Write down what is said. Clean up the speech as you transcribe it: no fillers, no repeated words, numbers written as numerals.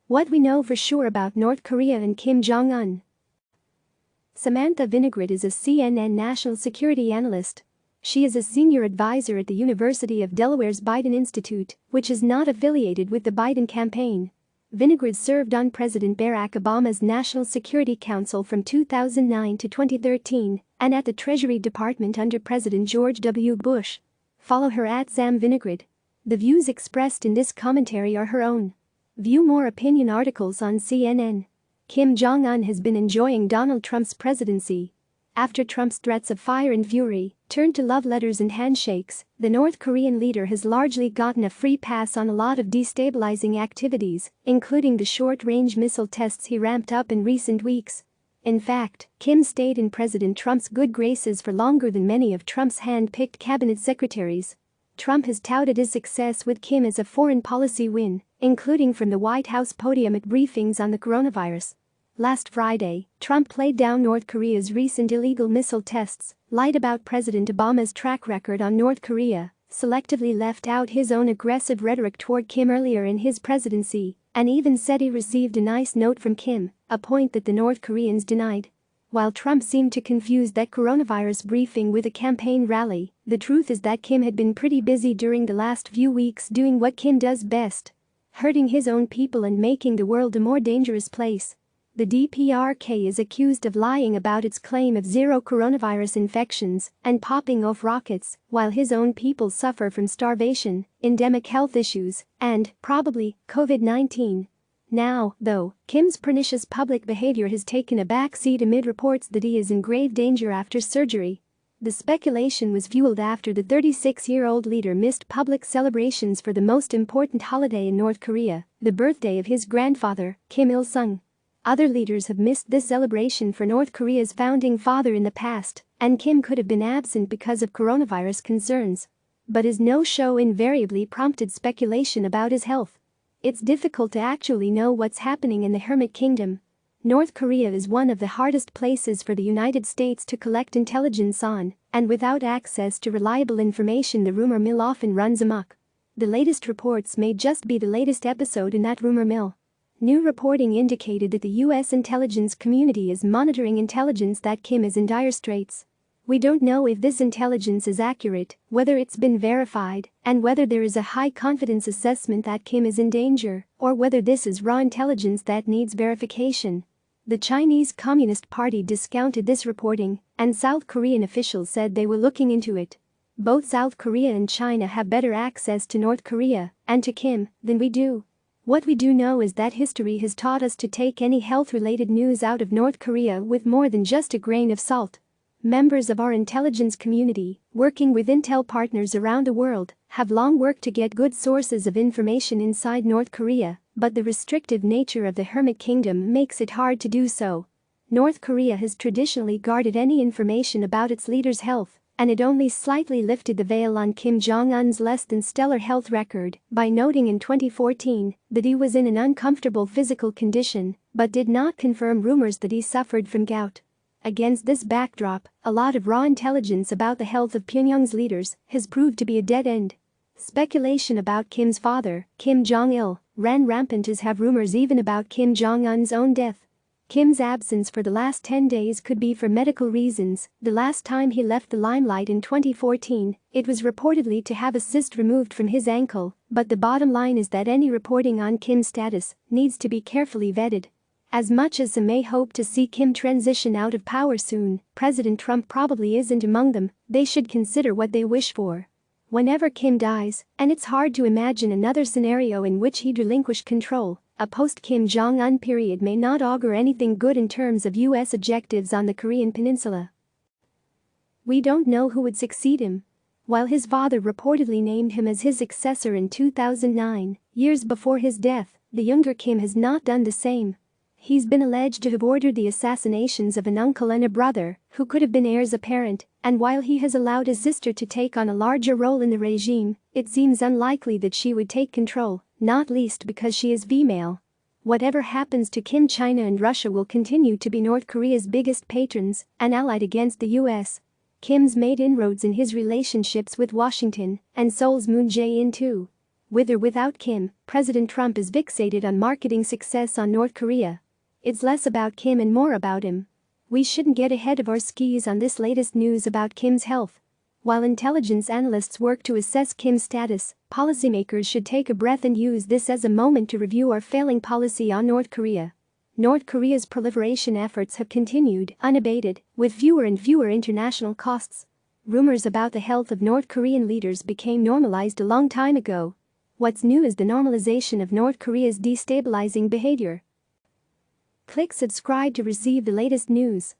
What we know for sure about North Korea and Kim Jong Un. Samantha Vinograd is a CNN national security analyst. She is a senior advisor at the University of Delaware's Biden Institute, which is not affiliated with the Biden campaign. Vinograd served on President Barack Obama's National Security Council from 2009 to 2013 and at the Treasury Department under President George W. Bush. Follow her at Sam Vinograd. The views expressed in this commentary are her own. View more opinion articles on CNN. Kim Jong Un has been enjoying Donald Trump's presidency. After Trump's threats of fire and fury turned to love letters and handshakes, the North Korean leader has largely gotten a free pass on a lot of destabilizing activities, including the short-range missile tests he ramped up in recent weeks. In fact, Kim stayed in President Trump's good graces for longer than many of Trump's hand-picked cabinet secretaries. Trump has touted his success with Kim as a foreign policy win, including from the White House podium at briefings on the coronavirus. Last Friday, Trump played down North Korea's recent illegal missile tests, lied about President Obama's track record on North Korea, selectively left out his own aggressive rhetoric toward Kim earlier in his presidency, and even said he received a nice note from Kim, a point that the North Koreans denied. While Trump seemed to confuse that coronavirus briefing with a campaign rally, the truth is that Kim had been pretty busy during the last few weeks doing what Kim does best: hurting his own people and making the world a more dangerous place. The DPRK is accused of lying about its claim of zero coronavirus infections and popping off rockets, while his own people suffer from starvation, endemic health issues, and, probably, COVID-19. Now, though, Kim's pernicious public behavior has taken a backseat amid reports that he is in grave danger after surgery. The speculation was fueled after the 36-year-old leader missed public celebrations for the most important holiday in North Korea, the birthday of his grandfather, Kim Il-sung. Other leaders have missed this celebration for North Korea's founding father in the past, and Kim could have been absent because of coronavirus concerns. But his no-show invariably prompted speculation about his health. It's difficult to actually know what's happening in the Hermit Kingdom. North Korea is one of the hardest places for the United States to collect intelligence on, and without access to reliable information, the rumor mill often runs amok. The latest reports may just be the latest episode in that rumor mill. New reporting indicated that the U.S. intelligence community is monitoring intelligence that Kim is in dire straits. We don't know if this intelligence is accurate, whether it's been verified, and whether there is a high confidence assessment that Kim is in danger, or whether this is raw intelligence that needs verification. The Chinese Communist Party discounted this reporting, and South Korean officials said they were looking into it. Both South Korea and China have better access to North Korea and to Kim than we do. What we do know is that history has taught us to take any health-related news out of North Korea with more than just a grain of salt. Members of our intelligence community, working with intel partners around the world, have long worked to get good sources of information inside North Korea, but the restrictive nature of the Hermit Kingdom makes it hard to do so. North Korea has traditionally guarded any information about its leader's health, and it only slightly lifted the veil on Kim Jong Un's less-than-stellar health record by noting in 2014 that he was in an uncomfortable physical condition, but did not confirm rumors that he suffered from gout. Against this backdrop, a lot of raw intelligence about the health of Pyongyang's leaders has proved to be a dead end. Speculation about Kim's father, Kim Jong-il, ran rampant, as have rumors even about Kim Jong-un's own death. Kim's absence for the last 10 days could be for medical reasons. The last time he left the limelight in 2014, it was reportedly to have a cyst removed from his ankle, but the bottom line is that any reporting on Kim's status needs to be carefully vetted. As much as some may hope to see Kim transition out of power soon, President Trump probably isn't among them. They should consider what they wish for. Whenever Kim dies, and it's hard to imagine another scenario in which he'd relinquish control, a post-Kim Jong-un period may not augur anything good in terms of U.S. objectives on the Korean peninsula. We don't know who would succeed him. While his father reportedly named him as his successor in 2009, years before his death, the younger Kim has not done the same. He's been alleged to have ordered the assassinations of an uncle and a brother who could have been heirs apparent, and while he has allowed his sister to take on a larger role in the regime, it seems unlikely that she would take control, not least because she is female. Whatever happens to Kim, China and Russia will continue to be North Korea's biggest patrons and allied against the U.S. Kim's made inroads in his relationships with Washington, and Seoul's Moon Jae-in too. With or without Kim, President Trump is fixated on marketing success on North Korea. It's less about Kim and more about him. We shouldn't get ahead of our skis on this latest news about Kim's health. While intelligence analysts work to assess Kim's status, policymakers should take a breath and use this as a moment to review our failing policy on North Korea. North Korea's proliferation efforts have continued unabated, with fewer and fewer international costs. Rumors about the health of North Korean leaders became normalized a long time ago. What's new is the normalization of North Korea's destabilizing behavior. Click subscribe to receive the latest news.